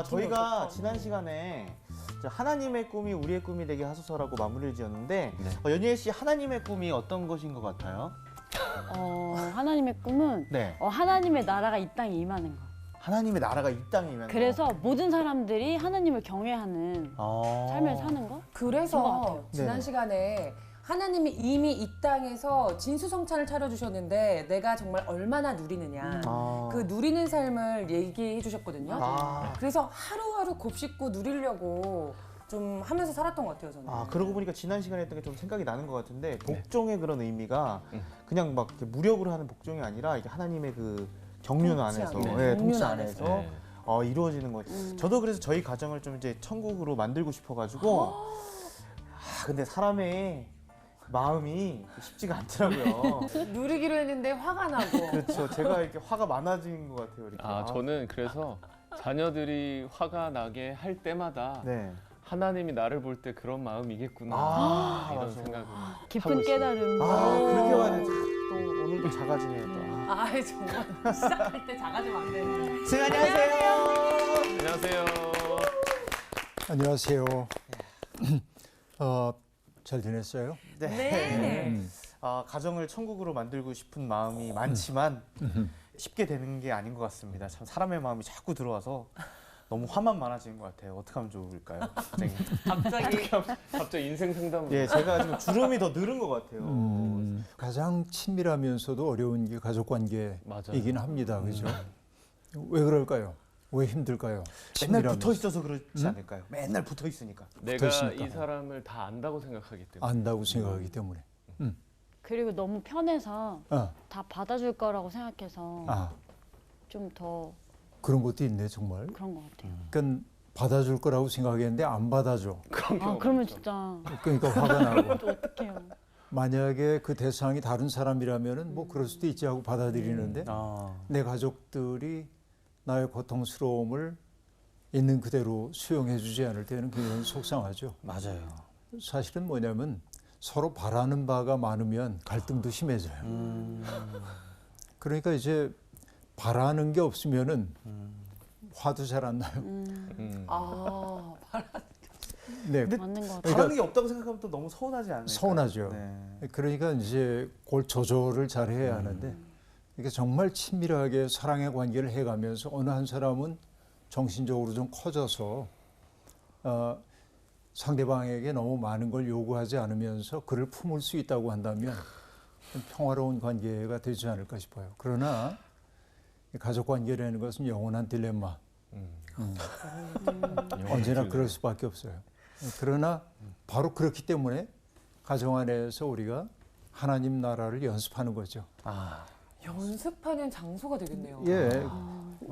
저희가 지난 시간에 하나님의 꿈이 우리의 꿈이 되게 하소서라고 마무리를 지었는데 연희애 씨 하나님의 꿈이 어떤 것인 것 같아요? 하나님의 꿈은 네. 하나님의 나라가 이 땅에 임하는 거. 하나님의 나라가 이 땅에 임하는 그래서 모든 사람들이 하나님을 경외하는 삶을 사는 거? 그런 것 그래서 같아요. 지난 네. 시간에 하나님이 이미 이 땅에서 진수성찬을 차려주셨는데 내가 정말 얼마나 누리느냐 그 누리는 삶을 얘기해 주셨거든요. 그래서 하루하루 곱씹고 누리려고 좀 하면서 살았던 것 같아요, 저는. 그러고 보니까 지난 시간에 했던 게 좀 생각이 나는 것 같은데 복종의 그런 의미가 그냥 막 이렇게 무력으로 하는 복종이 아니라 이게 하나님의 그 경륜 통치 안에서, 안에. 통치 경륜 안에서 이루어지는 거예요. 저도 그래서 저희 가정을 좀 이제 천국으로 만들고 싶어가지고 근데 사람의 마음이 쉽지가 않더라고요. 누리기로 했는데 화가 나고. 그렇죠. 제가 이렇게 화가 많아진 것 같아요. 이렇게. 저는 그래서 자녀들이 화가 나게 할 때마다 네. 하나님이 나를 볼 때 그런 마음이겠구나 이런 맞아. 생각을 깊은 하고 있어요. 깨달음. 그렇게 봐야 돼. 또 오늘도 작아지네요. 또. 정말 시작할 때 작아지면 안 돼. 선생님 안녕하세요. 안녕하세요. 안녕하세요. 잘 지냈어요? 네. 가정을 천국으로 만들고 싶은 마음이 많지만 쉽게 되는 게 아닌 것 같습니다. 참 사람의 마음이 자꾸 들어와서 너무 화만 많아지는 것 같아요. 어떻게 하면 좋을까요, 선생님? 갑자기 인생 상담을. 예, 제가 지금 주름이 더 늘은 것 같아요. 가장 친밀하면서도 어려운 게 가족 맞아요. 관계이긴 합니다. 그죠? 왜 그럴까요? 왜 힘들까요? 맨날 친밀하면서. 붙어 있어서 그렇지 않을까요? 맨날 붙어 있으니까. 내가 있으니까. 이 사람을 다 안다고 생각하기 때문에. 안다고 생각하기 때문에. 그리고 너무 편해서 아, 다 받아줄 거라고 생각해서 좀 더 그런 것도 있네 정말. 그런 것 같아요. 그러니까 받아줄 거라고 생각했는데 안 받아줘. 그러면 진짜 그러니까 화가 나고. 또 어떡해요. 만약에 그 대상이 다른 사람이라면은 뭐 그럴 수도 있지 하고 받아들이는데 내 가족들이 나의 고통스러움을 있는 그대로 수용해주지 않을 때는 굉장히 속상하죠. 맞아요. 사실은 뭐냐면 서로 바라는 바가 많으면 갈등도 심해져요. 그러니까 이제 바라는 게 없으면은 화도 잘 안 나요. 네, 맞는 것 같아요. 바라는 게 없다고 생각하면 또 너무 서운하지 않을까요? 서운하죠. 네. 그러니까 이제 그걸 조절을 잘 해야 하는데 이게 정말 친밀하게 사랑의 관계를 해가면서 어느 한 사람은 정신적으로 좀 커져서 상대방에게 너무 많은 걸 요구하지 않으면서 그를 품을 수 있다고 한다면 좀 평화로운 관계가 되지 않을까 싶어요. 그러나 가족 관계라는 것은 영원한 딜레마. 언제나 그럴 수밖에 없어요. 그러나 바로 그렇기 때문에 가정 안에서 우리가 하나님 나라를 연습하는 거죠. 연습하는 장소가 되겠네요. 예,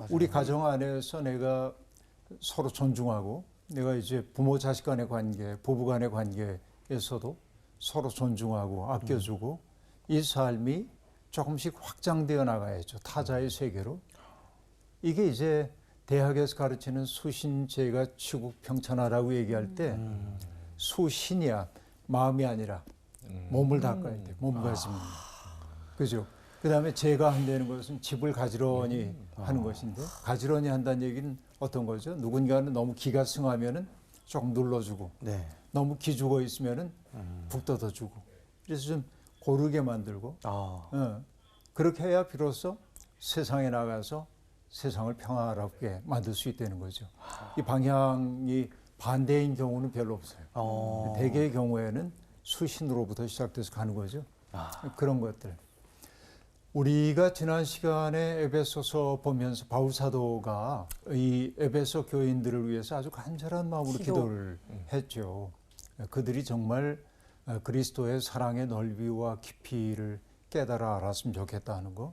우리 가정 안에서 내가 서로 존중하고 내가 이제 부모 자식 간의 관계, 부부 간의 관계에서도 서로 존중하고 아껴주고 이 삶이 조금씩 확장되어 나가야죠. 타자의 세계로. 이게 이제 대학에서 가르치는 수신제가 치국 평천하라고 얘기할 때 수신이야 마음이 아니라 몸을 닦아야 돼. 몸가짐. 그죠? 그 다음에 제가 한다는 것은 집을 가지런히 하는 것인데 가지런히 한다는 얘기는 어떤 거죠? 누군가는 너무 기가 승하면은 조금 눌러주고 네. 너무 기죽어 있으면은 북 뜯어주고 그래서 좀 고르게 만들고 그렇게 해야 비로소 세상에 나가서 세상을 평화롭게 만들 수 있다는 거죠. 이 방향이 반대인 경우는 별로 없어요. 대개의 경우에는 수신으로부터 시작돼서 가는 거죠. 그런 것들. 우리가 지난 시간에 에베소서 보면서 바울 사도가 이 에베소 교인들을 위해서 아주 간절한 마음으로 기도를 했죠. 그들이 정말 그리스도의 사랑의 넓이와 깊이를 깨달아 알았으면 좋겠다는 거.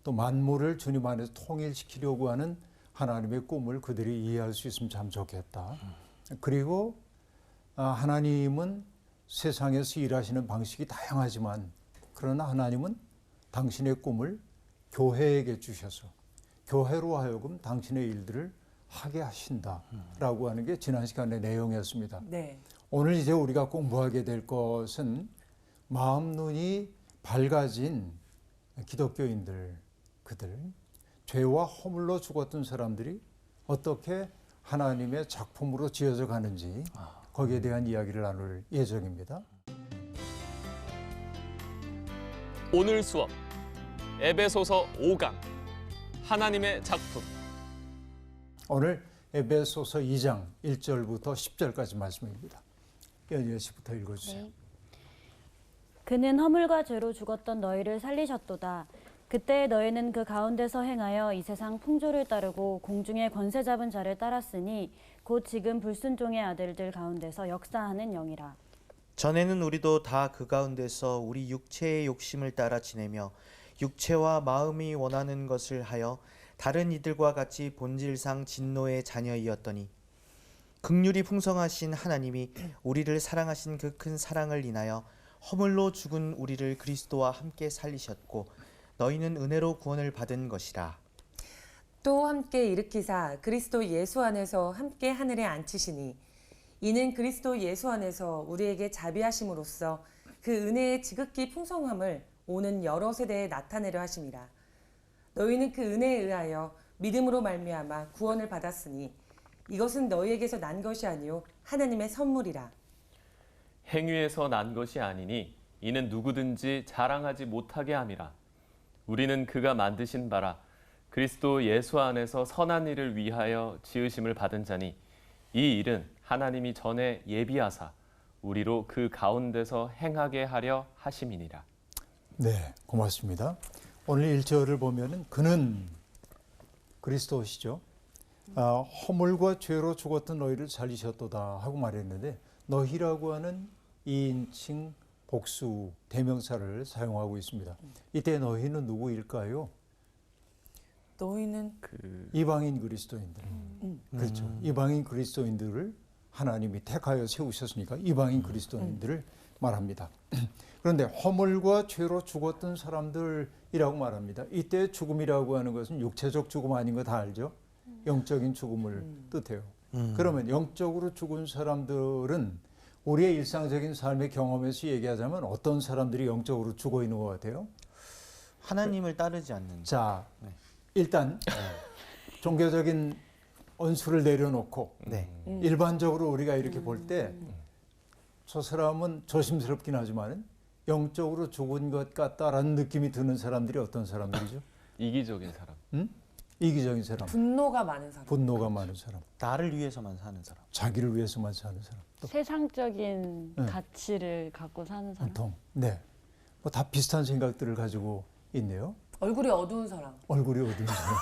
또 만물을 주님 안에서 통일시키려고 하는 하나님의 꿈을 그들이 이해할 수 있으면 참 좋겠다. 그리고 하나님은 세상에서 일하시는 방식이 다양하지만 그러나 하나님은 당신의 꿈을 교회에게 주셔서 교회로 하여금 당신의 일들을 하게 하신다라고 하는 게 지난 시간의 내용이었습니다. 네. 오늘 이제 우리가 공부하게 될 것은 마음 눈이 밝아진 기독교인들, 그들, 죄와 허물로 죽었던 사람들이 어떻게 하나님의 작품으로 지어져 가는지 거기에 대한 이야기를 나눌 예정입니다. 오늘 수업 에베소서 5강 하나님의 작품. 오늘 에베소서 2장 1절부터 10절까지 말씀입니다. 연예 씨부터 읽어주세요. 네. 그는 허물과 죄로 죽었던 너희를 살리셨도다. 그때 너희는 그 가운데서 행하여 이 세상 풍조를 따르고 공중의 권세 잡은 자를 따랐으니 곧 지금 불순종의 아들들 가운데서 역사하는 영이라. 전에는 우리도 다 그 가운데서 우리 육체의 욕심을 따라 지내며 육체와 마음이 원하는 것을 하여 다른 이들과 같이 본질상 진노의 자녀이었더니 긍휼이 풍성하신 하나님이 우리를 사랑하신 그 큰 사랑을 인하여 허물로 죽은 우리를 그리스도와 함께 살리셨고 너희는 은혜로 구원을 받은 것이라. 또 함께 일으키사 그리스도 예수 안에서 함께 하늘에 앉히시니 이는 그리스도 예수 안에서 우리에게 자비하심으로써 그 은혜의 지극히 풍성함을 오는 여러 세대에 나타내려 하심이라. 너희는 그 은혜에 의하여 믿음으로 말미암아 구원을 받았으니 이것은 너희에게서 난 것이 아니요 하나님의 선물이라. 행위에서 난 것이 아니니 이는 누구든지 자랑하지 못하게 함이라. 우리는 그가 만드신 바라 그리스도 예수 안에서 선한 일을 위하여 지으심을 받은 자니 이 일은 하나님이 전에 예비하사 우리로 그 가운데서 행하게 하려 하심이니라. 네, 고맙습니다. 오늘 1절을 보면은 그는 그리스도시죠. 허물과 죄로 죽었던 너희를 살리셨도다 하고 말했는데 너희라고 하는 2인칭 복수 대명사를 사용하고 있습니다. 이때 너희는 누구일까요? 너희는 이방인 그리스도인들. 그렇죠. 이방인 그리스도인들을 하나님이 택하여 세우셨으니까 이방인 그리스도인들을 말합니다. 그런데 허물과 죄로 죽었던 사람들이라고 말합니다. 이때 죽음이라고 하는 것은 육체적 죽음 아닌 거 다 알죠? 영적인 죽음을 뜻해요. 그러면 영적으로 죽은 사람들은 우리의 일상적인 삶의 경험에서 얘기하자면 어떤 사람들이 영적으로 죽어 있는 것 같아요? 하나님을 따르지 않는. 자, 네. 일단 종교적인 언수를 내려놓고 네. 일반적으로 우리가 이렇게 볼 때 저 사람은 조심스럽긴 하지만 영적으로 죽은 것 같다라는 느낌이 드는 사람들이 어떤 사람들이죠? 이기적인 사람. 이기적인 사람, 분노가 많은 사람. 분노가 많은 사람, 나를 위해서만 사는 사람. 자기를 위해서만 사는 사람. 또 세상적인 네. 가치를 갖고 사는 사람. 보통 네, 뭐 다 비슷한 생각들을 가지고 있네요. 얼굴이 어두운 사람. 얼굴이 어두운 사람.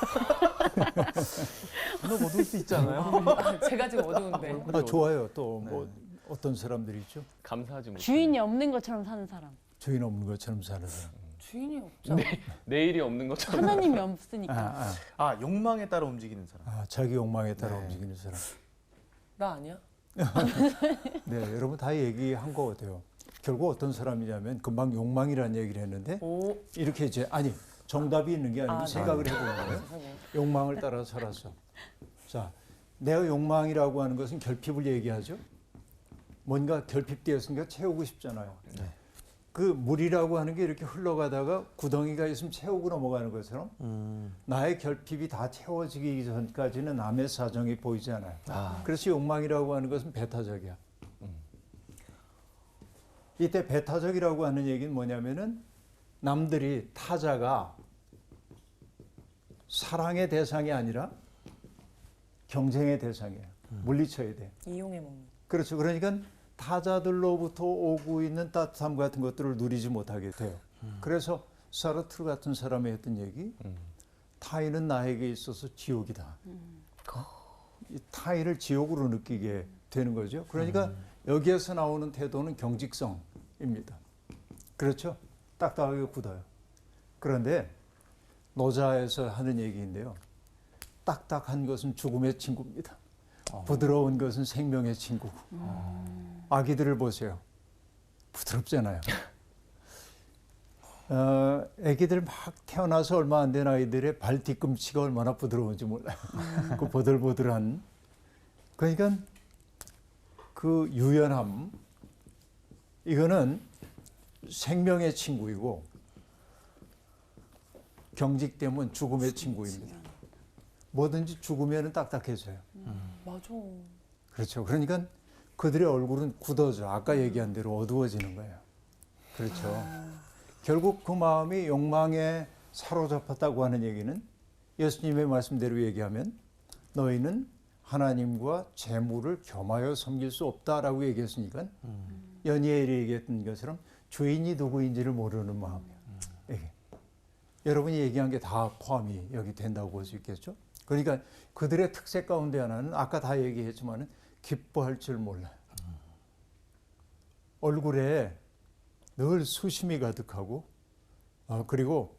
너 어두울 수 있잖아요. 제가 지금 어두운데. 좋아요. 또 뭐 어떤 사람들이 있죠? 감사하지 못해. 주인이 없는 것처럼 사는 사람. 주인 없는 것처럼 사는 사람. 주인이 없죠. 내일이 없는 것처럼. 하나님이 없으니까. 욕망에 따라 움직이는 사람. 자기 욕망에 따라 네. 움직이는 사람. 나 아니야? 네, 여러분 다 얘기한 것 같아요. 결국 어떤 사람이냐면 금방 욕망이라는 얘기를 했는데 오. 이렇게 이제 아니 정답이 있는 게 아니고 생각을 해보는 거예요. 세상에. 욕망을 따라 살았어. 자, 내가 욕망이라고 하는 것은 결핍을 얘기하죠. 뭔가 결핍되었으니까 채우고 싶잖아요. 네. 그 물이라고 하는 게 이렇게 흘러가다가 구덩이가 있으면 채우고 넘어가는 것처럼 나의 결핍이 다 채워지기 전까지는 남의 사정이 보이지 않아요. 그래서 욕망이라고 하는 것은 배타적이야. 이때 배타적이라고 하는 얘기는 뭐냐면은 남들이 타자가 사랑의 대상이 아니라 경쟁의 대상이에요. 물리쳐야 돼. 이용해 먹는. 그렇죠. 그러니까 타자들로부터 오고 있는 따뜻함 같은 것들을 누리지 못하게 돼요. 그래서 사르트르 같은 사람이 했던 얘기, 타인은 나에게 있어서 지옥이다. 이 타인을 지옥으로 느끼게 되는 거죠. 그러니까 여기에서 나오는 태도는 경직성입니다. 그렇죠? 딱딱하게 굳어요. 그런데 노자에서 하는 얘기인데요. 딱딱한 것은 죽음의 친구입니다. 부드러운 것은 생명의 친구고. 아기들을 보세요. 부드럽잖아요. 아기들 막 태어나서 얼마 안 된 아이들의 발 뒤꿈치가 얼마나 부드러운지 몰라요. 그 보들보들한. 그러니까 그 유연함, 이거는 생명의 친구이고 경직되면 죽음의 친구입니다. 뭐든지 죽으면 딱딱해져요. 맞아. 맞아. 그렇죠. 그러니까 그들의 얼굴은 굳어져. 아까 얘기한 대로 어두워지는 거예요. 그렇죠. 결국 그 마음이 욕망에 사로잡혔다고 하는 얘기는 예수님의 말씀대로 얘기하면 너희는 하나님과 재물을 겸하여 섬길 수 없다라고 얘기했으니까 연이엘이 얘기했던 것처럼 죄인이 누구인지를 모르는 마음이에요. 이게. 여러분이 얘기한 게 다 포함이 여기 된다고 볼 수 있겠죠. 그러니까 그들의 특색 가운데 하나는 아까 다 얘기했지만 기뻐할 줄 몰라요. 얼굴에 늘 수심이 가득하고 그리고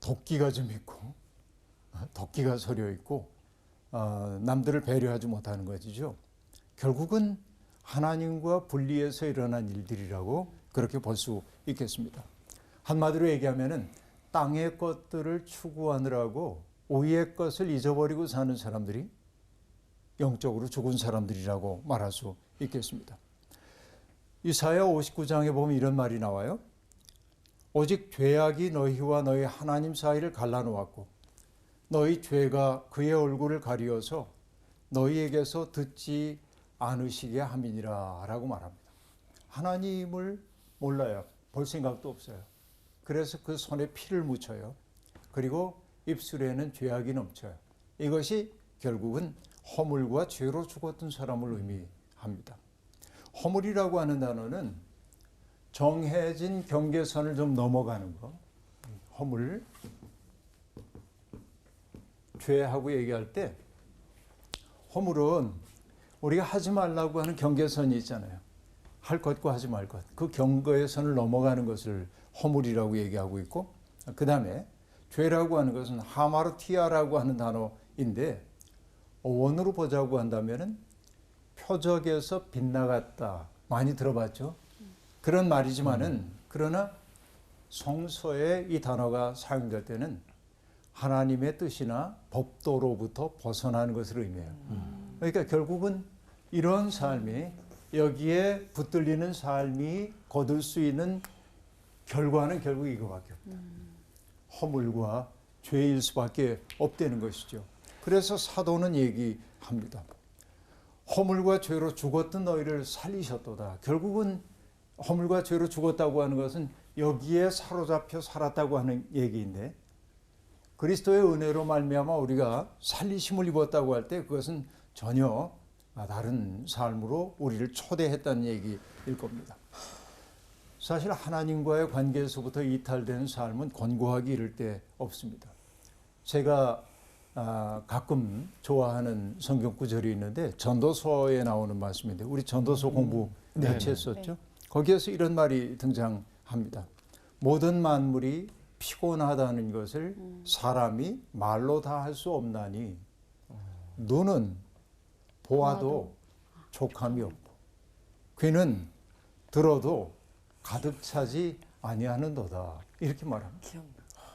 도끼가 좀 있고 도끼가 서려 있고 남들을 배려하지 못하는 것이죠. 결국은 하나님과 분리해서 일어난 일들이라고 그렇게 볼 수 있겠습니다. 한마디로 얘기하면은 땅의 것들을 추구하느라고 오이의 것을 잊어버리고 사는 사람들이 영적으로 죽은 사람들이라고 말할 수 있겠습니다. 이사야 59장에 보면 이런 말이 나와요. 오직 죄악이 너희와 너희 하나님 사이를 갈라놓았고 너희 죄가 그의 얼굴을 가리어서 너희에게서 듣지 않으시게 함이니라 라고 말합니다. 하나님을 몰라요. 볼 생각도 없어요. 그래서 그 손에 피를 묻혀요. 그리고 입술에는 죄악이 넘쳐요. 이것이 결국은 허물과 죄로 죽었던 사람을 의미합니다. 허물이라고 하는 단어는 정해진 경계선을 좀 넘어가는 거. 허물. 죄하고 얘기할 때 허물은 우리가 하지 말라고 하는 경계선이 있잖아요. 할 것과 하지 말 것. 그 경계선을 넘어가는 것을 허물이라고 얘기하고 있고, 그 다음에 죄라고 하는 것은 하마르티아라고 하는 단어인데 원어로 보자고 한다면은 표적에서 빗나갔다. 많이 들어봤죠? 그런 말이지만은 그러나 성서에 이 단어가 사용될 때는 하나님의 뜻이나 법도로부터 벗어나는 것을 의미해요. 그러니까 결국은 이런 삶이 여기에 붙들리는 삶이 거둘 수 있는 결과는 결국 이거밖에 없다. 허물과 죄일 수밖에 없다는 것이죠. 그래서 사도는 얘기합니다. 허물과 죄로 죽었던 너희를 살리셨도다. 결국은 허물과 죄로 죽었다고 하는 것은 여기에 사로잡혀 살았다고 하는 얘기인데 그리스도의 은혜로 말미암아 우리가 살리심을 입었다고 할 때 그것은 전혀 다른 삶으로 우리를 초대했다는 얘기일 겁니다. 사실 하나님과의 관계에서부터 이탈되는 삶은 권고하기 이를 데 없습니다. 제가 가끔 좋아하는 성경 구절이 있는데 전도서에 나오는 말씀인데 우리 전도서 공부 같이 했었죠. 거기에서 이런 말이 등장합니다. 모든 만물이 피곤하다는 것을 사람이 말로 다 할 수 없나니 눈은 보아도 족함이 없고 귀는 들어도 가득 차지 아니하는도다. 이렇게 말합니다.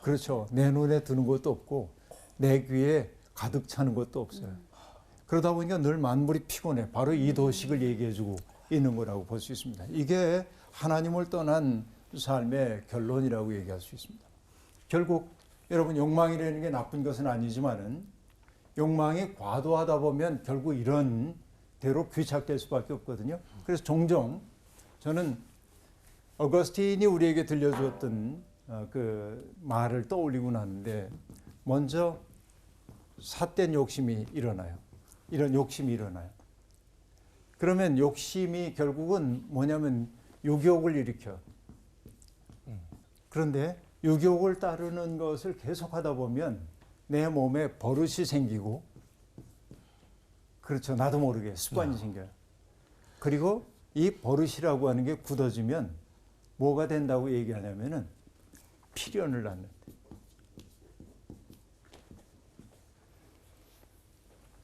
그렇죠. 내 눈에 드는 것도 없고 내 귀에 가득 차는 것도 없어요. 그러다 보니까 늘 만물이 피곤해. 바로 이 도식을 얘기해주고 있는 거라고 볼 수 있습니다. 이게 하나님을 떠난 삶의 결론이라고 얘기할 수 있습니다. 결국 여러분 욕망이라는 게 나쁜 것은 아니지만은 욕망이 과도하다 보면 결국 이런 대로 귀착될 수밖에 없거든요. 그래서 종종 저는 어거스틴이 우리에게 들려주었던 그 말을 떠올리곤 하는데 먼저 삿된 욕심이 일어나요. 이런 욕심이 일어나요. 그러면 욕심이 결국은 뭐냐면 유욕을 일으켜. 그런데 유욕을 따르는 것을 계속하다 보면 내 몸에 버릇이 생기고 그렇죠. 나도 모르게 습관이 생겨요. 그리고 이 버릇이라고 하는 게 굳어지면 뭐가 된다고 얘기하냐면은 필연을 낳는데.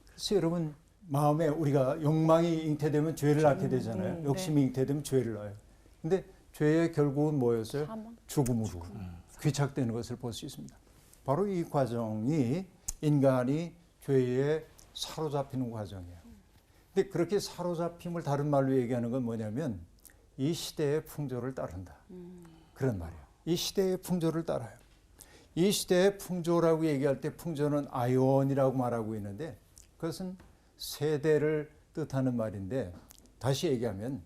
그래서 여러분 마음에 우리가 욕망이 잉태되면 죄를 낳게 되잖아요. 욕심이 잉태되면 죄를 낳아요. 근데 죄의 결국은 뭐였어요? 죽음으로 귀착되는 것을 볼 수 있습니다. 바로 이 과정이 인간이 죄에 사로잡히는 과정이에요. 근데 그렇게 사로잡힘을 다른 말로 얘기하는 건 뭐냐면 이 시대의 풍조를 따른다. 그런 말이에요. 이 시대의 풍조를 따라요. 이 시대의 풍조라고 얘기할 때 풍조는 아이온이라고 말하고 있는데 그것은 세대를 뜻하는 말인데 다시 얘기하면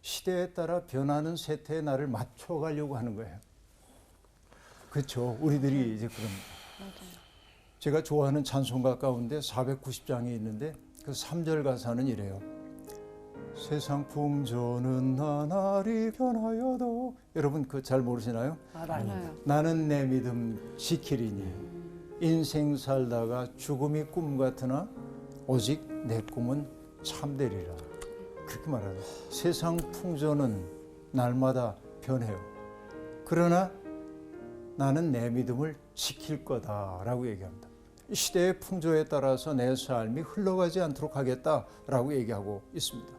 시대에 따라 변하는 세태의 나를 맞춰가려고 하는 거예요. 그렇죠. 우리들이 이제 그런. 제가 좋아하는 찬송가 가운데 490장이 있는데 그 3절 가사는 이래요. 세상 풍조는 나날이 변하여도, 여러분 그 잘 모르시나요? 알아요. 나는 내 믿음 지키리니 인생 살다가 죽음이 꿈 같으나 오직 내 꿈은 참되리라. 그렇게 말하죠. 세상 풍조는 날마다 변해요. 그러나 나는 내 믿음을 지킬 거다라고 얘기합니다. 시대의 풍조에 따라서 내 삶이 흘러가지 않도록 하겠다라고 얘기하고 있습니다.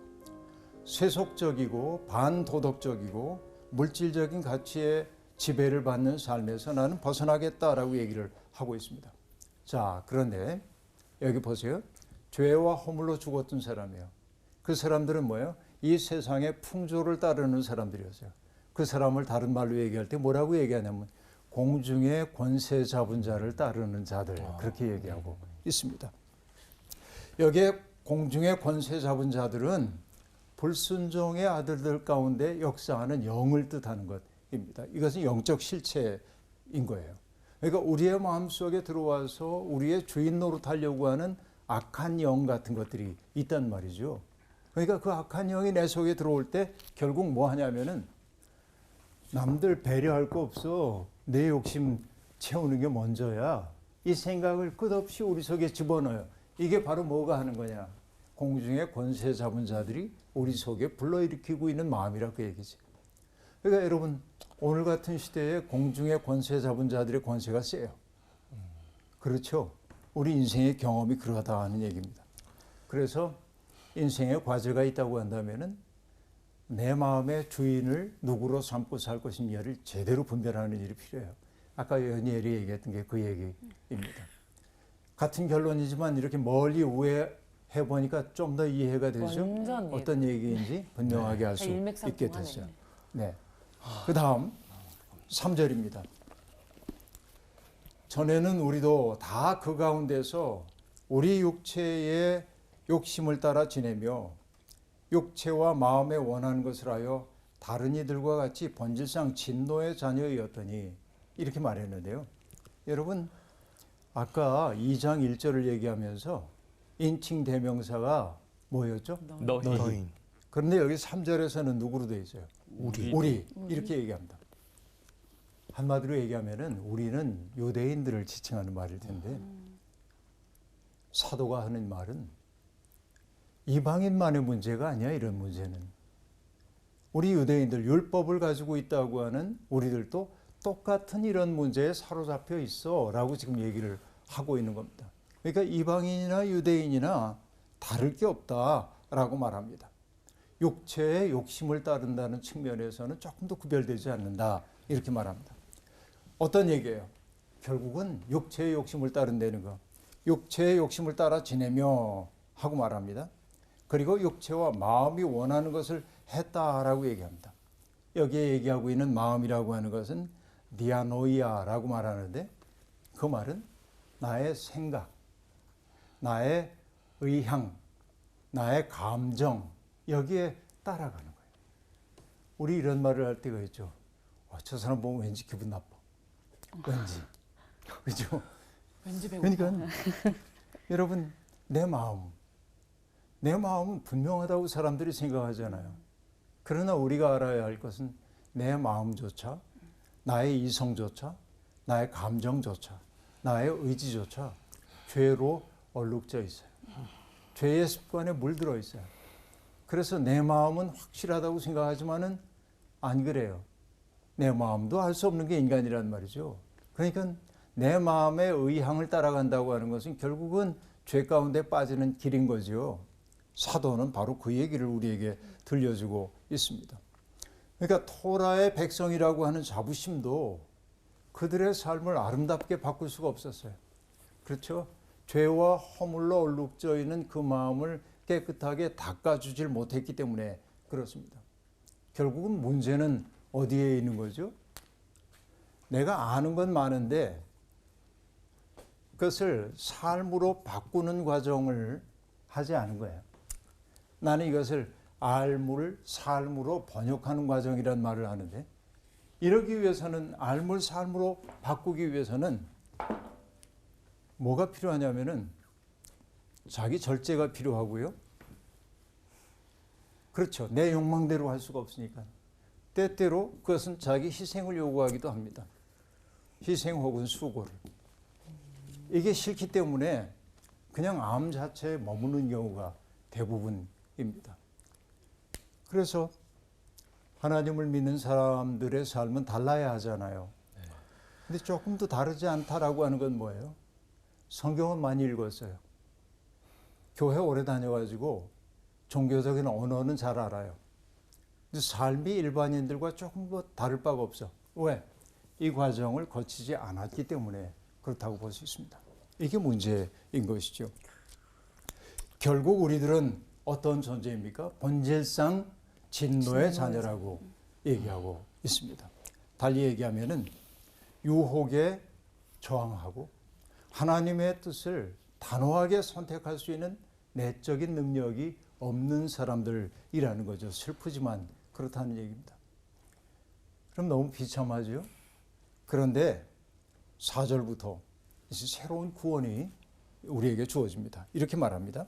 세속적이고 반도덕적이고 물질적인 가치에 지배를 받는 삶에서 나는 벗어나겠다라고 얘기를 하고 있습니다. 자, 그런데 여기 보세요. 죄와 허물로 죽었던 사람이에요. 그 사람들은 뭐예요? 이 세상의 풍조를 따르는 사람들이었어요. 그 사람을 다른 말로 얘기할 때 뭐라고 얘기하냐면 공중의 권세 잡은 자를 따르는 자들, 그렇게 얘기하고 있습니다. 여기에 공중의 권세 잡은 자들은 불순종의 아들들 가운데 역사하는 영을 뜻하는 것입니다. 이것은 영적 실체인 거예요. 그러니까 우리의 마음속에 들어와서 우리의 주인 노릇하려고 하는 악한 영 같은 것들이 있단 말이죠. 그러니까 그 악한 영이 내 속에 들어올 때 결국 뭐 하냐면은 남들 배려할 거 없어. 내 욕심 채우는 게 먼저야. 이 생각을 끝없이 우리 속에 집어넣어요. 이게 바로 뭐가 하는 거냐. 공중의 권세 잡은 자들이 우리 속에 불러일으키고 있는 마음이라 그 얘기지. 그러니까 여러분 오늘 같은 시대에 공중의 권세 잡은 자들의 권세가 세요. 그렇죠. 우리 인생의 경험이 그러하다 하는 얘기입니다. 그래서 인생에 과제가 있다고 한다면은 내 마음의 주인을 누구로 삼고 살 것인가를 제대로 분별하는 일이 필요해요. 아까 연희엘이 얘기했던 게 그 얘기입니다. 같은 결론이지만 이렇게 멀리 우회해 보니까 좀 더 이해가 되죠. 완전 어떤 얘기인지 분명하게 알 수 있게 됐어요. 네. 그 다음 3절입니다. 전에는 우리도 다 그 가운데서 우리 육체의 욕심을 따라 지내며 육체와 마음에 원하는 것을 하여 다른 이들과 같이 본질상 진노의 자녀였더니 이렇게 말했는데요. 여러분 아까 2장 1절을 얘기하면서 인칭 대명사가 뭐였죠? 너희. 그런데 여기 3절에서는 누구로 되어 있어요? 우리 이렇게 얘기합니다. 한마디로 얘기하면은 우리는 유대인들을 지칭하는 말일 텐데 사도가 하는 말은 이방인만의 문제가 아니야. 이런 문제는 우리 유대인들 율법을 가지고 있다고 하는 우리들도 똑같은 이런 문제에 사로잡혀 있어 라고 지금 얘기를 하고 있는 겁니다. 그러니까 이방인이나 유대인이나 다를 게 없다라고 말합니다. 육체의 욕심을 따른다는 측면에서는 조금 더 구별되지 않는다 이렇게 말합니다. 어떤 얘기예요? 결국은 육체의 욕심을 따른다는 거. 육체의 욕심을 따라 지내며 하고 말합니다. 그리고 육체와 마음이 원하는 것을 했다라고 얘기합니다. 여기에 얘기하고 있는 마음이라고 하는 것은 디아노이아라고 말하는데 그 말은 나의 생각, 나의 의향, 나의 감정 여기에 따라가는 거예요. 우리 이런 말을 할 때가 있죠. 저 사람 보면 왠지 기분 나빠. 왠지. 그죠? 왠지 배고파. 그러니까 여러분 내 마음은 분명하다고 사람들이 생각하잖아요. 그러나 우리가 알아야 할 것은 내 마음조차, 나의 이성조차, 나의 감정조차, 나의 의지조차 죄로 얼룩져 있어요. 죄의 습관에 물들어 있어요. 그래서 내 마음은 확실하다고 생각하지만은 안 그래요. 내 마음도 알 수 없는 게 인간이란 말이죠. 그러니까 내 마음의 의향을 따라간다고 하는 것은 결국은 죄 가운데 빠지는 길인 거죠. 사도는 바로 그 얘기를 우리에게 들려주고 있습니다. 그러니까 토라의 백성이라고 하는 자부심도 그들의 삶을 아름답게 바꿀 수가 없었어요. 그렇죠? 죄와 허물로 얼룩져 있는 그 마음을 깨끗하게 닦아주질 못했기 때문에 그렇습니다. 결국은 문제는 어디에 있는 거죠? 내가 아는 건 많은데 그것을 삶으로 바꾸는 과정을 하지 않은 거예요. 나는 이것을 알물 삶으로 번역하는 과정이란 말을 하는데, 이러기 위해서는 알물 삶으로 바꾸기 위해서는 뭐가 필요하냐면은 자기 절제가 필요하고요. 그렇죠. 내 욕망대로 할 수가 없으니까. 때때로 그것은 자기 희생을 요구하기도 합니다. 희생 혹은 수고를. 이게 싫기 때문에 그냥 암 자체에 머무는 경우가 대부분입니다. 그래서 하나님을 믿는 사람들의 삶은 달라야 하잖아요. 근데 조금 더 다르지 않다라고 하는 건 뭐예요? 성경은 많이 읽었어요. 교회 오래 다녀가지고 종교적인 언어는 잘 알아요. 근데 삶이 일반인들과 조금 더 다를 바가 없어. 왜? 이 과정을 거치지 않았기 때문에 그렇다고 볼 수 있습니다. 이게 문제인 것이죠. 결국 우리들은 어떤 존재입니까? 본질상 진노의 자녀라고 얘기하고 있습니다. 달리 얘기하면은 유혹에 저항하고 하나님의 뜻을 단호하게 선택할 수 있는 내적인 능력이 없는 사람들이라는 거죠. 슬프지만 그렇다는 얘기입니다. 그럼 너무 비참하죠? 그런데 4절부터 이제 새로운 구원이 우리에게 주어집니다. 이렇게 말합니다.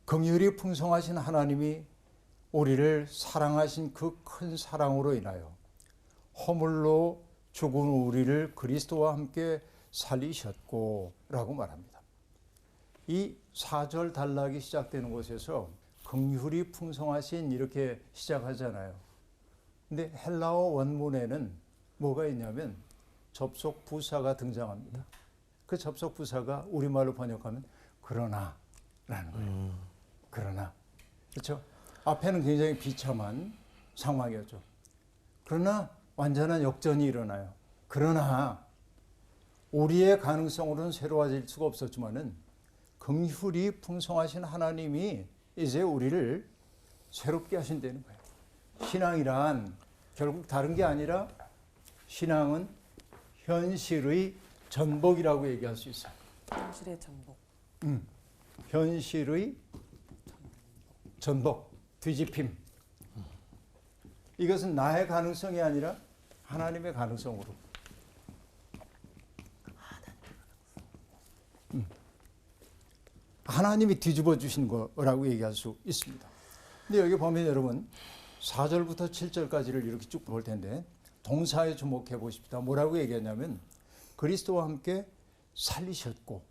긍휼이 풍성하신 하나님이 우리를 사랑하신 그 큰 사랑으로 인하여 허물로 죽은 우리를 그리스도와 함께 살리셨고 라고 말합니다. 이 4절 단락이 시작되는 곳에서 긍휼이 풍성하신 이렇게 시작하잖아요. 근데 헬라어 원문에는 뭐가 있냐면 접속 부사가 등장합니다. 그 접속 부사가 우리말로 번역하면 그러나 라는 거예요. 그러나. 그렇죠? 앞에는 굉장히 비참한 상황이었죠. 그러나 완전한 역전이 일어나요. 그러나 우리의 가능성으로는 새로워질 수가 없었지만은 긍휼이 풍성하신 하나님이 이제 우리를 새롭게 하신다는 거예요. 신앙이란 결국 다른 게 아니라 신앙은 현실의 전복이라고 얘기할 수 있어요. 현실의 전복. 현실의 전복, 뒤집힘. 이것은 나의 가능성이 아니라 하나님의 가능성으로. 하나님이 뒤집어 주신 거라고 얘기할 수 있습니다. 근데 여기 보면 여러분 4절부터 7절까지를 이렇게 쭉 볼 텐데 동사에 주목해 보십시다. 뭐라고 얘기하냐면 그리스도와 함께 살리셨고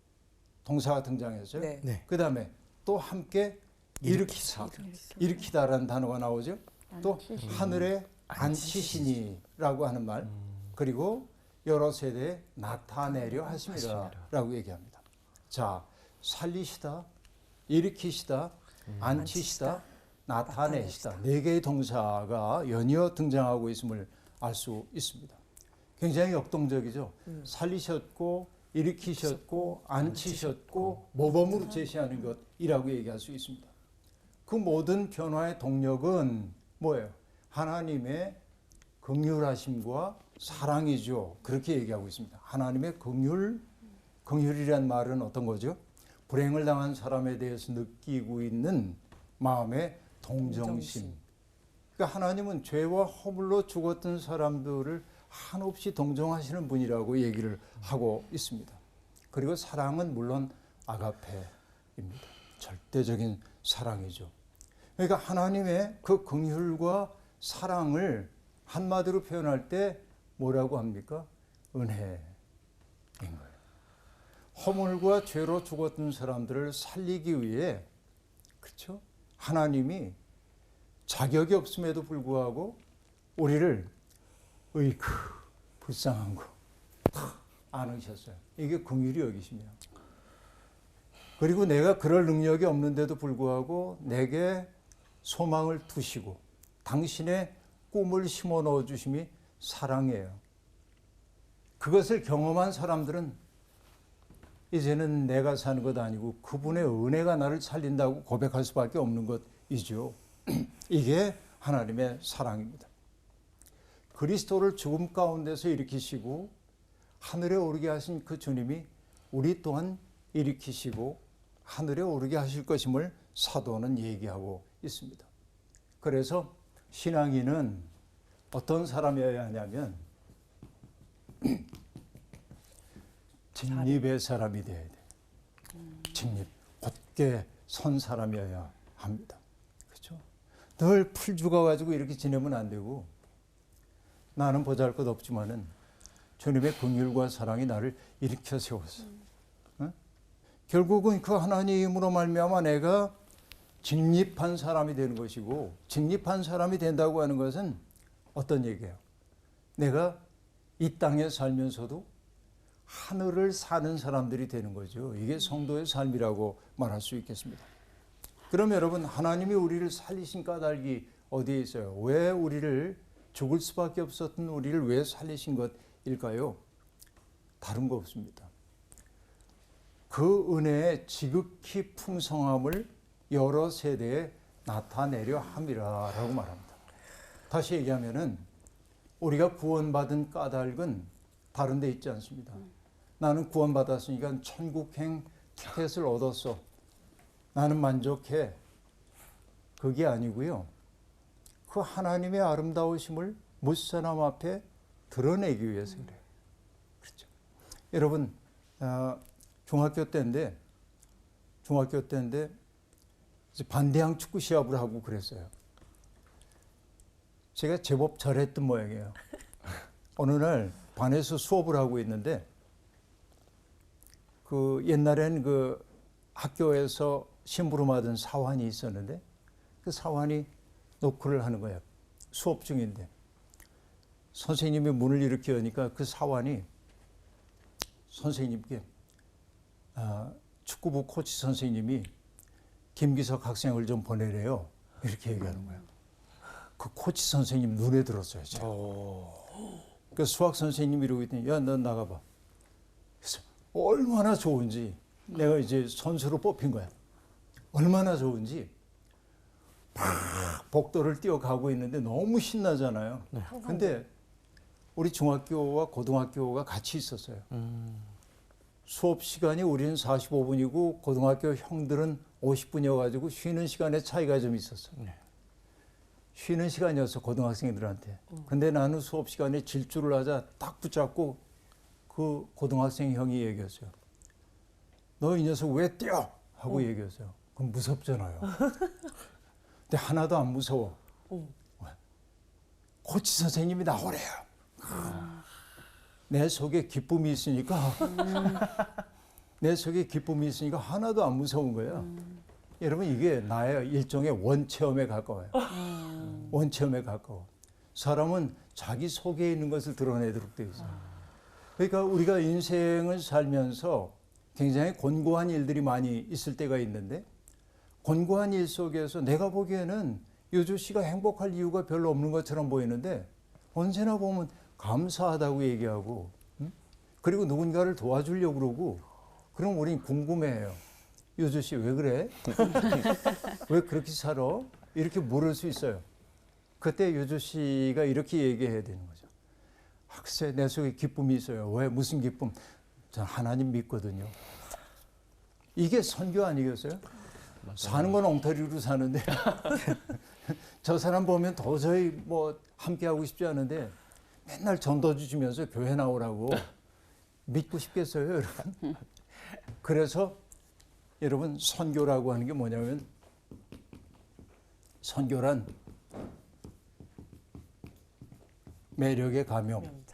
동사가 등장했어요. 네. 네. 그 다음에 또 함께 일으키다라는 단어가 나오죠. 또 하늘에 앉히시니라고 하는 말, 그리고 여러 세대에 나타내려 하심이라라고 얘기합니다. 자, 살리시다, 일으키시다, 앉히시다, 나타내시다. 네 개의 동사가 연이어 등장하고 있음을 알 수 있습니다. 굉장히 역동적이죠. 살리셨고, 일으키셨고, 앉히셨고, 모범으로 제시하는 것이라고 얘기할 수 있습니다. 그 모든 변화의 동력은 뭐예요? 하나님의 긍휼하심과 사랑이죠. 그렇게 얘기하고 있습니다. 하나님의 긍휼이란 말은 어떤 거죠? 불행을 당한 사람에 대해서 느끼고 있는 마음의 동정심. 그러니까 하나님은 죄와 허물로 죽었던 사람들을 한없이 동정하시는 분이라고 얘기를 하고 있습니다. 그리고 사랑은 물론 아가페입니다. 절대적인 사랑이죠. 그러니까 하나님의 그 긍휼과 사랑을 한마디로 표현할 때 뭐라고 합니까? 은혜인 거예요. 허물과 죄로 죽었던 사람들을 살리기 위해, 그렇죠? 하나님이 자격이 없음에도 불구하고 우리를 으이크 불쌍한 거 다 안으셨어요. 이게 긍휼이 여기시며, 그리고 내가 그럴 능력이 없는데도 불구하고 내게 소망을 두시고 당신의 꿈을 심어 넣어 주심이 사랑이에요. 그것을 경험한 사람들은 이제는 내가 사는 것 아니고 그분의 은혜가 나를 살린다고 고백할 수밖에 없는 것이죠. 이게 하나님의 사랑입니다. 그리스도를 죽음 가운데서 일으키시고 하늘에 오르게 하신 그 주님이 우리 또한 일으키시고 하늘에 오르게 하실 것임을 사도는 얘기하고 있습니다. 그래서 신앙인은 어떤 사람이어야 하냐면 직립의 사람이 되어야 돼. 직립, 곧게 선 사람이어야 합니다. 그렇죠? 늘 풀 죽어가지고 이렇게 지내면 안 되고, 나는 보잘것없지만은 주님의 긍휼과 사랑이 나를 일으켜 세웠어. 어? 결국은 그 하나님으로 말미암아 내가 직립한 사람이 되는 것이고, 직립한 사람이 된다고 하는 것은 어떤 얘기예요? 내가 이 땅에 살면서도 하늘을 사는 사람들이 되는 거죠. 이게 성도의 삶이라고 말할 수 있겠습니다. 그럼 여러분, 하나님이 우리를 살리신 까닭이 어디에 있어요? 왜 우리를, 죽을 수밖에 없었던 우리를 왜 살리신 것일까요? 다른 거 없습니다. 그 은혜의 지극히 풍성함을 여러 세대에 나타내려 함이라라고 말합니다. 다시 얘기하면은 우리가 구원받은 까닭은 다른 데 있지 않습니다. 나는 구원받았으니까 천국행 티켓을 얻었어. 나는 만족해. 그게 아니고요. 그 하나님의 아름다우심을 무사람 앞에 드러내기 위해서 그래요. 그렇죠. 여러분, 중학교 때인데 반대항 축구 시합을 하고 그랬어요. 제가 제법 잘했던 모양이에요. 어느 날 반에서 수업을 하고 있는데, 그 옛날엔 그 학교에서 심부름하던 사환이 있었는데, 그 사환이 노크를 하는 거예요. 수업 중인데 선생님이 문을 이렇게 여니까 그 사환이 선생님께 축구부 코치 선생님이 김기석 학생을 좀 보내래요. 이렇게 얘기하는 거예요. 그 코치 선생님 눈에 들었어요. 제가. 그 수학 선생님이 이러고 있더니, 야, 넌 나가봐. 그래서 얼마나 좋은지, 내가 이제 선수로 뽑힌 거야. 얼마나 좋은지 막 복도를 뛰어가고 있는데 너무 신나잖아요. 근데 우리 중학교와 고등학교가 같이 있었어요. 수업 시간이 우리는 45분이고 고등학교 형들은 50분이어가지고 쉬는 시간에 차이가 좀 있었어요. 쉬는 시간이었어, 고등학생들한테. 근데 나는 수업 시간에 질주를 하자 딱 붙잡고 그 고등학생 형이 얘기했어요. 너 이 녀석 왜 뛰어? 하고 얘기했어요. 그럼 무섭잖아요. 근데 하나도 안 무서워. 코치 선생님이 나오래요. 내 속에 기쁨이 있으니까 하나도 안 무서운 거예요. 여러분, 이게 나의 일종의 원체험에 가까워요. 원체험에 가까워. 사람은 자기 속에 있는 것을 드러내도록 되어 있어요. 그러니까 우리가 인생을 살면서 굉장히 곤고한 일들이 많이 있을 때가 있는데, 곤고한 일 속에서 내가 보기에는 요조 씨가 행복할 이유가 별로 없는 것처럼 보이는데, 언제나 보면 감사하다고 얘기하고, 그리고 누군가를 도와주려고 그러고, 그럼 우린 궁금해해요. 요조 씨 왜 그래? 왜 그렇게 살아? 이렇게 물을 수 있어요. 그때 요조 씨가 이렇게 얘기해야 되는 거죠. 글쎄, 내 속에 기쁨이 있어요. 왜? 무슨 기쁨? 전 하나님 믿거든요. 이게 선교 아니겠어요? 맞아요. 사는 건 엉터리로 사는데 저 사람 보면 도저히 뭐 함께 하고 싶지 않은데 맨날 전도주 주면서 교회 나오라고 믿고 싶겠어요, 여러분? 그래서 여러분, 선교라고 하는 게 뭐냐면, 선교란 매력의 감염.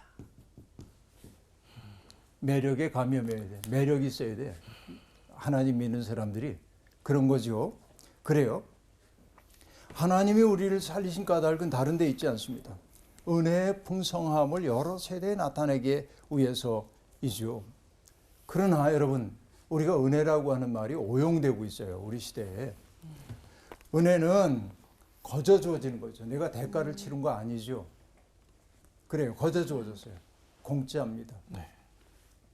매력의 감염이어야 돼. 매력이 있어야 돼. 하나님 믿는 사람들이 그런 거죠. 그래요. 하나님이 우리를 살리신 까닭은 다른 데 있지 않습니다. 은혜의 풍성함을 여러 세대에 나타내기 위해서이죠. 그러나 여러분, 우리가 은혜라고 하는 말이 오용되고 있어요, 우리 시대에. 은혜는 거저 주어지는 거죠. 내가 대가를 치른 거 아니죠. 그래요, 거저 주어졌어요. 공짜입니다. 네.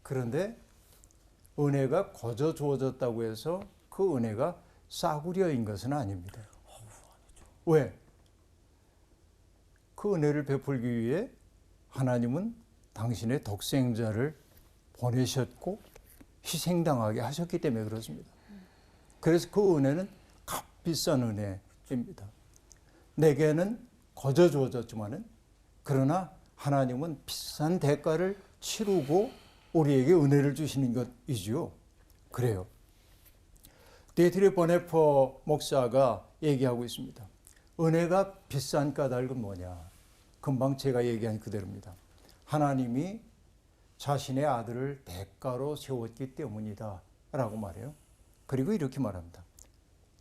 그런데 은혜가 거저 주어졌다고 해서 그 은혜가 싸구려인 것은 아닙니다. 왜? 그 은혜를 베풀기 위해 하나님은 당신의 독생자를 보내셨고 희생당하게 하셨기 때문에 그렇습니다. 그래서 그 은혜는 값비싼 은혜입니다. 내게는 거저 주어졌지만은 그러나 하나님은 비싼 대가를 치르고 우리에게 은혜를 주시는 것이지요. 그래요. 데이트리 버네퍼 목사가 얘기하고 있습니다. 은혜가 비싼 까닭은 뭐냐? 금방 제가 얘기한 그대로입니다. 하나님이 자신의 아들을 대가로 세웠기 때문이다 라고 말해요. 그리고 이렇게 말합니다.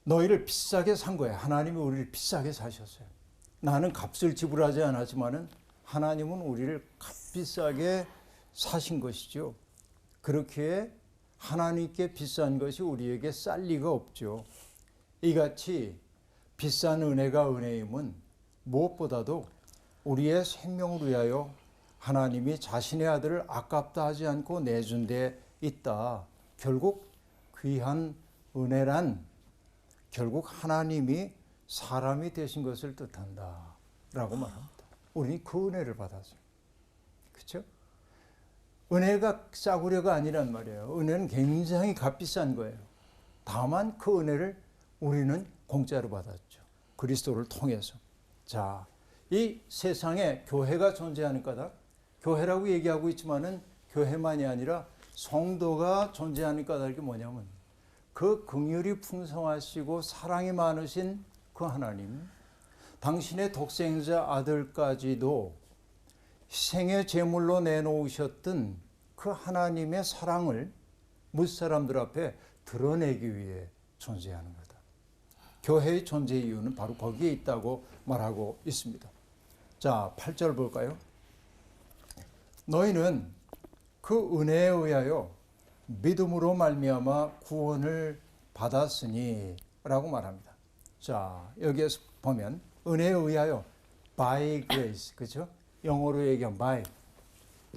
너희를 비싸게 산 거야. 하나님이 우리를 비싸게 사셨어요. 나는 값을 지불하지 않았지만은 하나님은 우리를 값비싸게 사신 것이죠. 그렇기에 하나님께 비싼 것이 우리에게 쌀 리가 없죠. 이같이 비싼 은혜가 은혜임은 무엇보다도 우리의 생명을 위하여 하나님이 자신의 아들을 아깝다 하지 않고 내준 데 있다. 결국 귀한 은혜란 결국 하나님이 사람이 되신 것을 뜻한다 라고 말합니다. 우리는 그 은혜를 받았어요. 그렇죠? 은혜가 싸구려가 아니란 말이에요. 은혜는 굉장히 값비싼 거예요. 다만 그 은혜를 우리는 공짜로 받았죠. 그리스도를 통해서. 자, 이 세상에 교회가 존재하는 까닭, 교회라고 얘기하고 있지만은 교회만이 아니라 성도가 존재하는 까닭이 뭐냐면 그 긍휼이 풍성하시고 사랑이 많으신 그 하나님, 당신의 독생자 아들까지도 희생의 제물로 내놓으셨던 그 하나님의 사랑을 무사람들 앞에 드러내기 위해 존재하는 거다. 교회의 존재 이유는 바로 거기에 있다고 말하고 있습니다. 자, 8절 볼까요? 너희는 그 은혜에 의하여 믿음으로 말미암아 구원을 받았으니 라고 말합니다. 자, 여기에서 보면 은혜에 의하여 by grace, 그렇죠? 영어로 얘기하면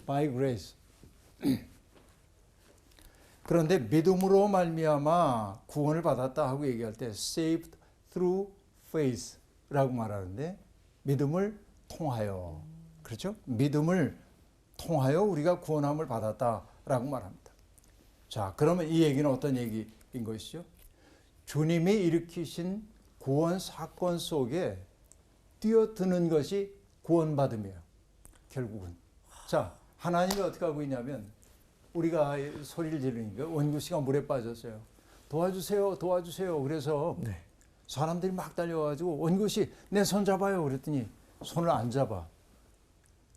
by grace. 그런데 믿음으로 말미암아 구원을 받았다 하고 얘기할 때 saved through faith라고 말하는데 믿음을 통하여, 그렇죠? 믿음을 통하여 우리가 구원함을 받았다라고 말합니다. 자, 그러면 이 얘기는 어떤 얘기인 것이죠? 주님이 일으키신 구원 사건 속에 뛰어드는 것이 구원받음이에요. 결국은. 자, 하나님이 어떻게 하고 있냐면 우리가 소리를 지르니까 원규 씨가 물에 빠졌어요. 도와주세요, 도와주세요. 그래서 사람들이 막 달려와가지고 원규 씨, 내 손 잡아요. 그랬더니 손을 안 잡아.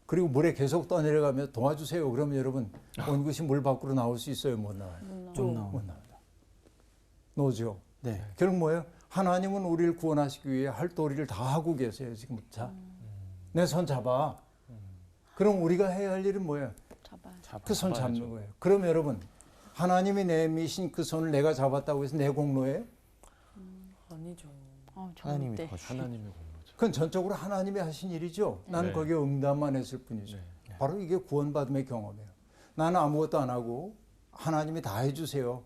그리고 물에 계속 떠내려가면 도와주세요. 그러면 여러분 원규 씨 물 밖으로 나올 수 있어요? 못 나와요? 못 나옵니다. 노죠. 네. 결국 뭐예요? 하나님은 우리를 구원하시기 위해 할 도리를 다 하고 계세요. 지금 자, 내 손 잡아. 그럼 우리가 해야 할 일은 뭐예요? 그 손 잡는 거예요. 그럼 여러분 하나님이 내미신 그 손을 내가 잡았다고 해서 내 공로예요? 아니죠. 하나님이 네. 하나님의 공로죠. 그건 전적으로 하나님이 하신 일이죠. 나는 네. 거기에 응답만 했을 뿐이죠. 네. 바로 이게 구원받음의 경험이에요. 나는 아무것도 안 하고 하나님이 다 해주세요.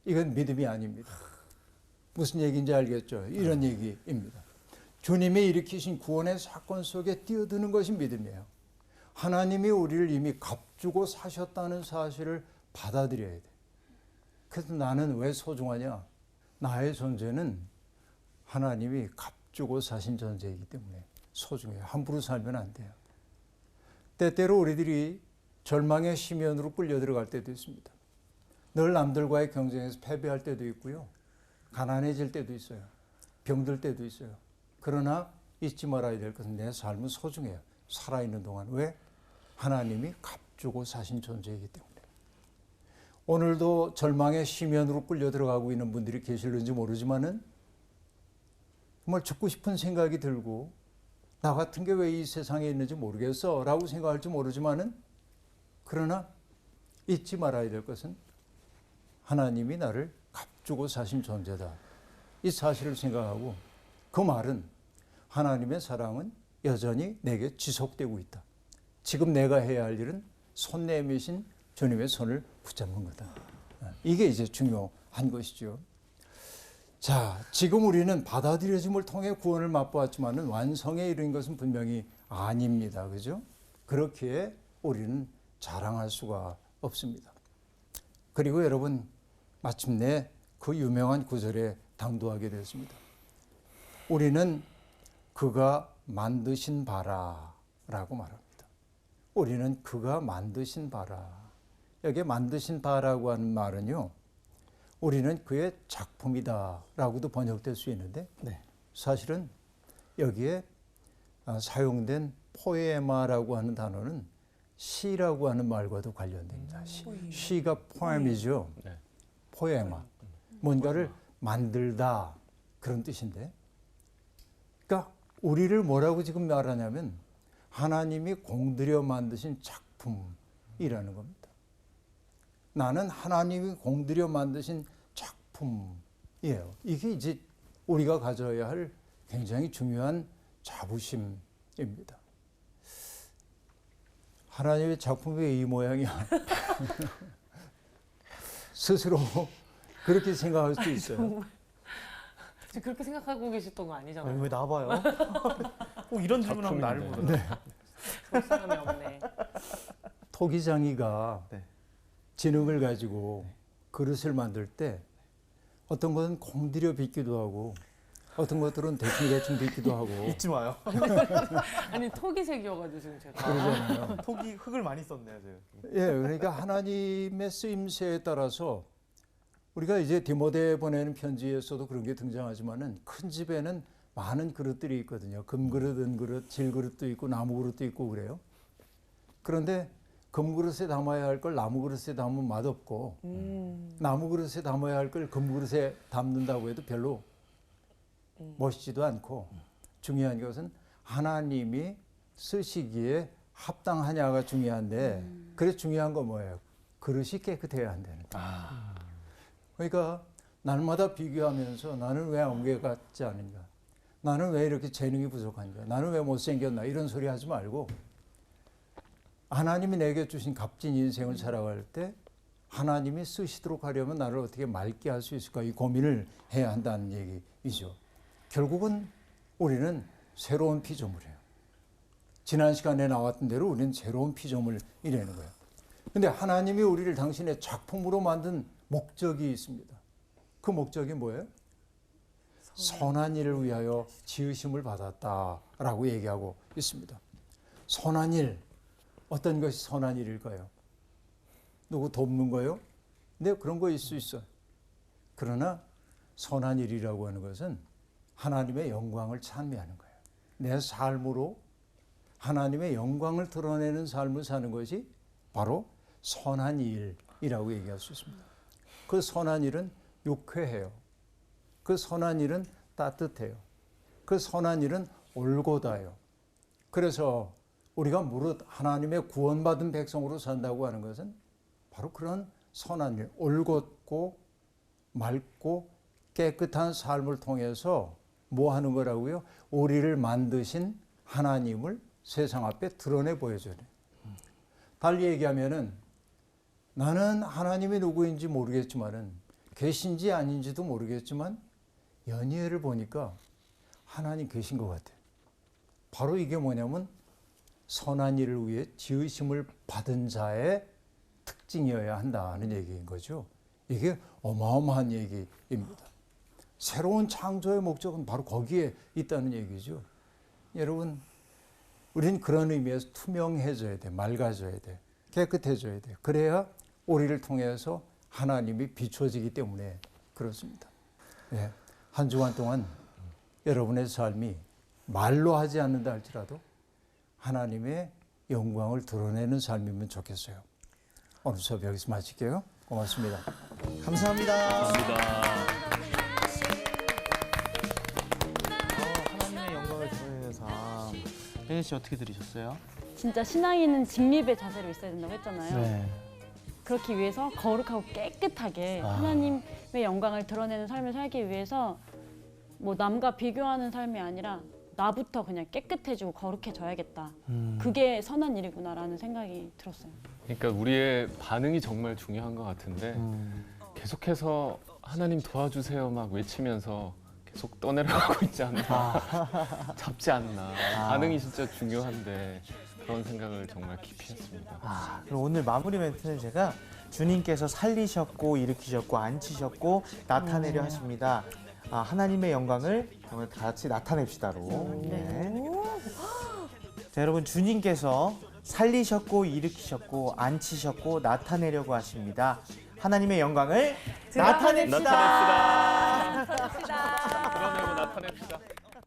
이건 믿음이 아닙니다. 무슨 얘기인지 알겠죠? 이런 얘기입니다. 주님이 일으키신 구원의 사건 속에 뛰어드는 것이 믿음이에요. 하나님이 우리를 이미 값주고 사셨다는 사실을 받아들여야 돼. 그래서 나는 왜 소중하냐? 나의 존재는 하나님이 값주고 사신 존재이기 때문에 소중해요. 함부로 살면 안 돼요. 때때로 우리들이 절망의 심연으로 끌려 들어갈 때도 있습니다. 늘 남들과의 경쟁에서 패배할 때도 있고요. 가난해질 때도 있어요. 병들 때도 있어요. 그러나 잊지 말아야 될 것은 내 삶은 소중해요. 살아있는 동안. 왜? 하나님이 값주고 사신 존재이기 때문에. 오늘도 절망의 심연으로 끌려 들어가고 있는 분들이 계실는지 모르지만은 정말 죽고 싶은 생각이 들고 나 같은 게 왜 이 세상에 있는지 모르겠어 라고 생각할지 모르지만은 그러나 잊지 말아야 될 것은 하나님이 나를 값주고 사신 존재다. 이 사실을 생각하고 그 말은 하나님의 사랑은 여전히 내게 지속되고 있다. 지금 내가 해야 할 일은 손 내미신 주님의 손을 붙잡는 거다. 이게 이제 중요한 것이죠. 자, 지금 우리는 받아들여짐을 통해 구원을 맛보았지만은 완성에 이른 것은 분명히 아닙니다. 그죠? 그렇기에 우리는 자랑할 수가 없습니다. 그리고 여러분, 마침내 그 유명한 구절에 당도하게 됐습니다. 우리는 그가 만드신 바라라고 말합니다. 우리는 그가 만드신 바라. 여기에 만드신 바라고 하는 말은요, 우리는 그의 작품이다라고도 번역될 수 있는데 사실은 여기에 사용된 포에마라고 하는 단어는 시라고 하는 말과도 관련됩니다. 시가 포엠이죠. 포에마. 뭔가를 만들다 그런 뜻인데, 그러니까 우리를 뭐라고 지금 말하냐면 하나님이 공들여 만드신 작품이라는 겁니다. 나는 하나님이 공들여 만드신 작품이에요. 이게 이제 우리가 가져야 할 굉장히 중요한 자부심입니다. 하나님의 작품이 왜 이 모양이야? 스스로 그렇게 생각할 수 있어요. 지금 그렇게 생각하고 계셨던 거 아니잖아요. 왜 나봐요? 꼭 이런 질문하면 나를 작품인데. 물어요. 사람이 없네. 토기장이가 네. 지능을 가지고 그릇을 만들 때 어떤 것은 공들여 빚기도 하고 어떤 것들은 대충 빚기도 하고 잊지 마요. 아니 토기색이어가지고 지금 제가. 그러잖아요. 톡이 흙을 많이 썼네요, 제가. 예, 그러니까 하나님의 쓰임새에 따라서 우리가 이제 디모데에 보내는 편지에서도 그런 게 등장하지만은 큰 집에는 많은 그릇들이 있거든요. 금그릇, 은그릇, 질그릇도 있고 나무 그릇도 있고 그래요. 그런데 금그릇에 담아야 할 걸 나무 그릇에 담으면 맛없고 나무 그릇에 담아야 할 걸 금그릇에 담는다고 해도 별로 멋있지도 않고, 중요한 것은 하나님이 쓰시기에 합당하냐가 중요한데, 그래서 중요한 건 뭐예요? 그릇이 깨끗해야 한다는 거예요. 그러니까 날마다 비교하면서 나는 왜 엉개 같지 않은가? 나는 왜 이렇게 재능이 부족한가? 나는 왜 못생겼나? 이런 소리 하지 말고 하나님이 내게 주신 값진 인생을 살아갈 때 하나님이 쓰시도록 하려면 나를 어떻게 맑게 할 수 있을까? 이 고민을 해야 한다는 얘기이죠. 결국은 우리는 새로운 피조물이에요. 지난 시간에 나왔던 대로 우리는 새로운 피조물이라는 거예요. 근데 하나님이 우리를 당신의 작품으로 만든 목적이 있습니다. 그 목적이 뭐예요? 선한 일을 위하여 지으심을 받았다라고 얘기하고 있습니다. 선한 일, 어떤 것이 선한 일일까요? 누구 돕는 거요? 네, 그런 거 있을 수 있어요. 그러나 선한 일이라고 하는 것은 하나님의 영광을 찬미하는 거예요. 내 삶으로 하나님의 영광을 드러내는 삶을 사는 것이 바로 선한 일이라고 얘기할 수 있습니다. 그 선한 일은 유쾌해요. 그 선한 일은 따뜻해요. 그 선한 일은 올곧아요. 그래서 우리가 무릇 하나님의 구원받은 백성으로 산다고 하는 것은 바로 그런 선한 일, 올곧고 맑고 깨끗한 삶을 통해서 뭐 하는 거라고요? 우리를 만드신 하나님을 세상 앞에 드러내 보여줘야 돼요. 달리 얘기하면은 나는 하나님이 누구인지 모르겠지만은 계신지 아닌지도 모르겠지만 연희를 보니까 하나님 계신 것 같아요. 바로 이게 뭐냐면 선한 일을 위해 지으심을 받은 자의 특징이어야 한다는 얘기인 거죠. 이게 어마어마한 얘기입니다. 새로운 창조의 목적은 바로 거기에 있다는 얘기죠. 여러분, 우린 그런 의미에서 투명해져야 돼, 맑아져야 돼, 깨끗해져야 돼. 그래야 우리를 통해서 하나님이 비춰지기 때문에 그렇습니다. 네, 한 주간 동안 여러분의 삶이 말로 하지 않는다 할지라도 하나님의 영광을 드러내는 삶이면 좋겠어요. 오늘 수업 여기서 마칠게요. 고맙습니다. 감사합니다. 감사합니다. 하나님의 영광을 드러내는 삶. 혜진 씨 어떻게 들으셨어요? 진짜 신앙인은 직립의 자세로 있어야 된다고 했잖아요. 네. 그렇기 위해서 거룩하고 깨끗하게 하나님의 영광을 드러내는 삶을 살기 위해서 뭐 남과 비교하는 삶이 아니라 나부터 그냥 깨끗해지고 거룩해져야겠다. 그게 선한 일이구나라는 생각이 들었어요. 그러니까 우리의 반응이 정말 중요한 것 같은데 계속해서 하나님 도와주세요 막 외치면서 계속 떠내려가고 있지 않나, 잡지 않나. 반응이 진짜 중요한데 그런 생각을 정말 깊이 했습니다. 그럼 오늘 마무리 멘트는 제가 주님께서 살리셨고 일으키셨고 앉히셨고 나타내려 하십니다. 하나님의 영광을 정말 다 같이 나타냅시다로. 네. 자, 여러분 주님께서 살리셨고 일으키셨고 앉히셨고 나타내려고 하십니다. 하나님의 영광을 나타냅시다. 나타냅시다. 드러내고 나타냅시다.